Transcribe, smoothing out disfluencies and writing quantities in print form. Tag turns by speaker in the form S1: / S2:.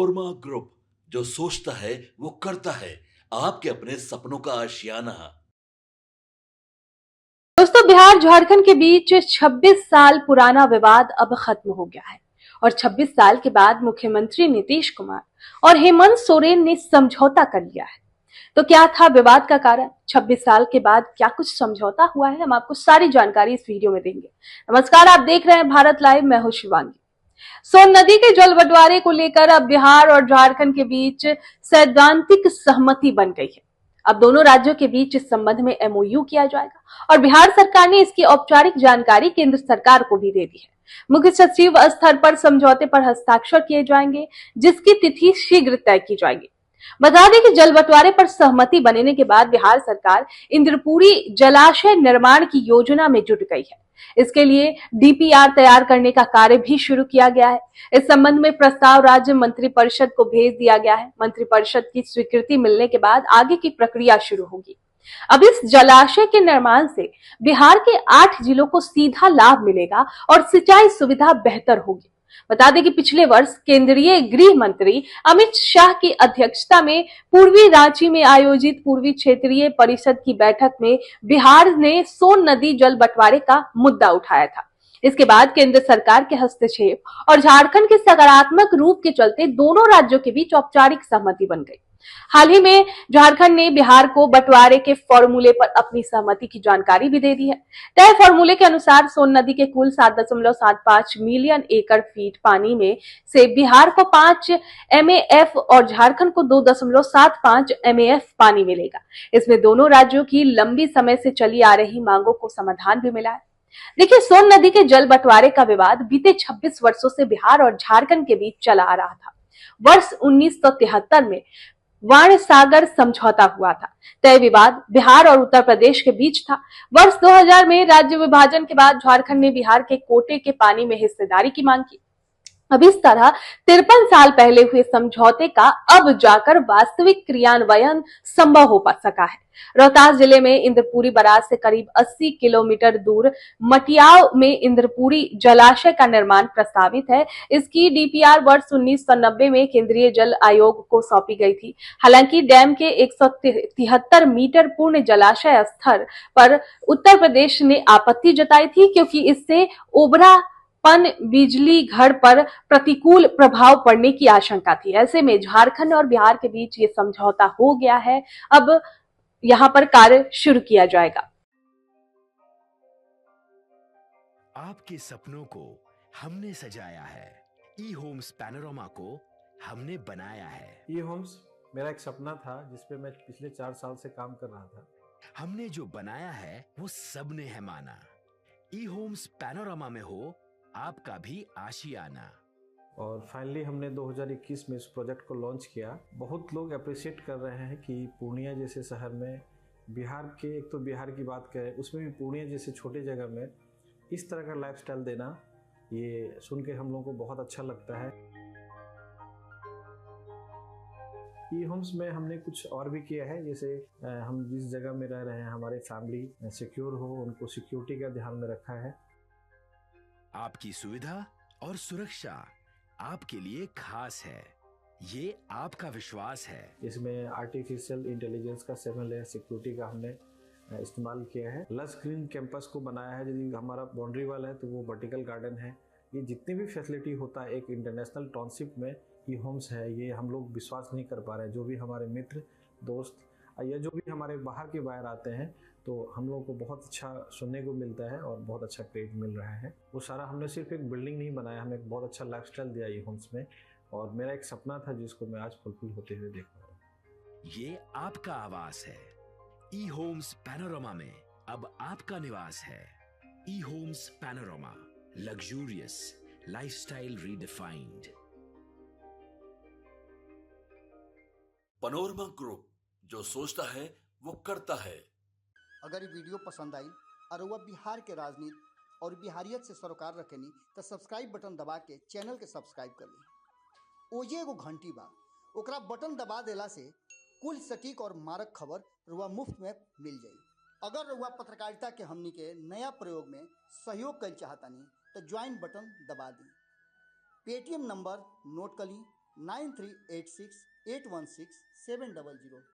S1: Panorama group, जो सोचता है वो करता है। आपके अपने सपनों का आशियाना।
S2: दोस्तों, बिहार झारखंड के बीच 26 साल पुराना विवाद अब खत्म हो गया है और 26 साल के बाद मुख्यमंत्री नीतीश कुमार और हेमंत सोरेन ने समझौता कर लिया है। तो क्या था विवाद का कारण? 26 साल के बाद क्या कुछ समझौता हुआ है? हम आपको सारी जानकारी इस वीडियो में देंगे। नमस्कार, आप देख रहे हैं भारत लाइव, मैं हूं शिवांगी। सोन नदी के जल बंटवारे को लेकर अब बिहार और झारखंड के बीच सैद्धांतिक सहमति बन गई है। अब दोनों राज्यों के बीच इस संबंध में एमओयू किया जाएगा और बिहार सरकार ने इसकी औपचारिक जानकारी केंद्र सरकार को भी दे दी है। मुख्य सचिव स्तर पर समझौते पर हस्ताक्षर किए जाएंगे, जिसकी तिथि शीघ्र तय की जाएगी। बता दें कि जल बंटवारे पर सहमति बनने के बाद बिहार सरकार इंद्रपुरी जलाशय निर्माण की योजना में जुट गई है। इसके लिए डीपीआर तैयार करने का कार्य भी शुरू किया गया है। इस संबंध में प्रस्ताव राज्य मंत्रिपरिषद को भेज दिया गया है। मंत्रिपरिषद की स्वीकृति मिलने के बाद आगे की प्रक्रिया शुरू होगी। अब इस जलाशय के निर्माण से बिहार के 8 जिलों को सीधा लाभ मिलेगा और सिंचाई सुविधा बेहतर होगी। बता दें कि पिछले वर्ष केंद्रीय गृह मंत्री अमित शाह की अध्यक्षता में पूर्वी रांची में आयोजित पूर्वी क्षेत्रीय परिषद की बैठक में बिहार ने सोन नदी जल बंटवारे का मुद्दा उठाया था। इसके बाद केंद्र सरकार के हस्तक्षेप और झारखंड के सकारात्मक रूप के चलते दोनों राज्यों के बीच औपचारिक सहमति बन गई। हाल ही में झारखंड ने बिहार को बंटवारे के फॉर्मूले पर अपनी सहमति की जानकारी भी दे दी है। तय फॉर्मूले के अनुसार सोन नदी के कुल 7.75 मिलियन एकड़ फीट पानी में से बिहार को 5 एमएएफ और झारखंड को 2.75 एमएएफ पानी मिलेगा। इसमें दोनों राज्यों की लंबी समय से चली आ रही मांगों को समाधान भी मिला है। देखिए, सोन नदी के जल बंटवारे का विवाद बीते 26 वर्षों से बिहार और झारखंड के बीच चला आ रहा था। वर्ष 1973 में वाण सागर समझौता हुआ था। तय विवाद बिहार और उत्तर प्रदेश के बीच था। वर्ष 2000 में राज्य विभाजन के बाद झारखंड ने बिहार के कोटे के पानी में हिस्सेदारी की मांग की। अब इस तरह 53 साल पहले हुए समझौते का अब जाकर वास्तविक क्रियान्वयन संभव हो सका है। रोहतास जिले में इंद्रपुरी बराज से करीब 80 किलोमीटर दूर मटियाव में इंद्रपुरी जलाशय का निर्माण प्रस्तावित है। इसकी डीपीआर वर्ष 1990 में केंद्रीय जल आयोग को सौंपी गई थी। हालांकि डैम के 173 मीटर पूर्ण जलाशय स्तर पर उत्तर प्रदेश ने आपत्ति जताई थी, क्योंकि इससे ओबरा बिजली घर पर प्रतिकूल प्रभाव पड़ने की आशंका थी। ऐसे में झारखंड और बिहार के बीच ये समझौता हो गया है। अब यहां पर कार्य शुरू किया जाएगा।
S3: आपके सपनों को हमने सजाया है, ई होम्स पैनोरमा को हमने बनाया है।
S4: ई होम्स मेरा एक सपना था जिसपे मैं पिछले 4 साल से काम कर रहा था।
S3: हमने जो बनाया है वो सबने है माना। ई होम्स पैनोरमा में हो आपका भी आशियाना।
S4: और फाइनली हमने 2021 में इस प्रोजेक्ट को लॉन्च किया। बहुत लोग अप्रिशिएट कर रहे हैं कि पूर्णिया जैसे शहर में बिहार के, एक तो बिहार की बात करें उसमें भी पूर्णिया जैसे छोटे जगह में इस तरह का लाइफस्टाइल देना, ये सुन के हम लोगों को बहुत अच्छा लगता है। ई होम्स में हमने कुछ और भी किया है, जैसे हम जिस जगह में रह रहे हैं हमारे फैमिली सिक्योर हो, उनको सिक्योरिटी का ध्यान में रखा है।
S3: आपकी सुविधा और सुरक्षा आपके लिए खास है, ये आपका विश्वास है।
S4: इसमें आर्टिफिशियल इंटेलिजेंस का 7 लेयर सिक्योरिटी का हमने इस्तेमाल किया है। लस ग्रीन कैंपस को बनाया है। यदि हमारा बाउंड्री वाल है तो वो वर्टिकल गार्डन है। ये जितनी भी फैसिलिटी होता है एक इंटरनेशनल टाउनशिप में ई होम्स है, ये हम लोग विश्वास नहीं कर पा रहे हैं। जो भी हमारे मित्र दोस्त या जो भी हमारे बाहर के बाहर आते हैं तो हम लोगों को बहुत अच्छा सुनने को मिलता है और बहुत अच्छा क्रेडिट मिल रहा है। वो सारा हमने सिर्फ एक बिल्डिंग नहीं बनाया, हमें एक बहुत अच्छा लाइफस्टाइल दिया ई होम्स में, और मेरा एक सपना था जिसको मैं आज फुलफिल होते हुए देख रहा हूँ।
S3: ये आपका आवास है। ई होम्स पैनोरमा में अब आपका निवास है। E Homes Panorama, luxurious lifestyle redefined.
S1: Panorama group, जो सोचता है वो करता है।
S5: अगर ये वीडियो पसंद आई और वह बिहार के राजनीति और बिहारियत से सरोकार रखेनी तो सब्सक्राइब बटन दबा के चैनल के सब्सक्राइब कर ली। ओजे एगो घंटी बा, ओकरा बटन दबा देला से कुल सटीक और मारक खबर रुआ मुफ्त में मिल जाई। अगर रुआ पत्रकारिता के हमनी के नया प्रयोग में सहयोग कर चाहतानी तो ज्वाइन बटन दबा दी। पेटीएम नंबर नोट कर ली 9386816700।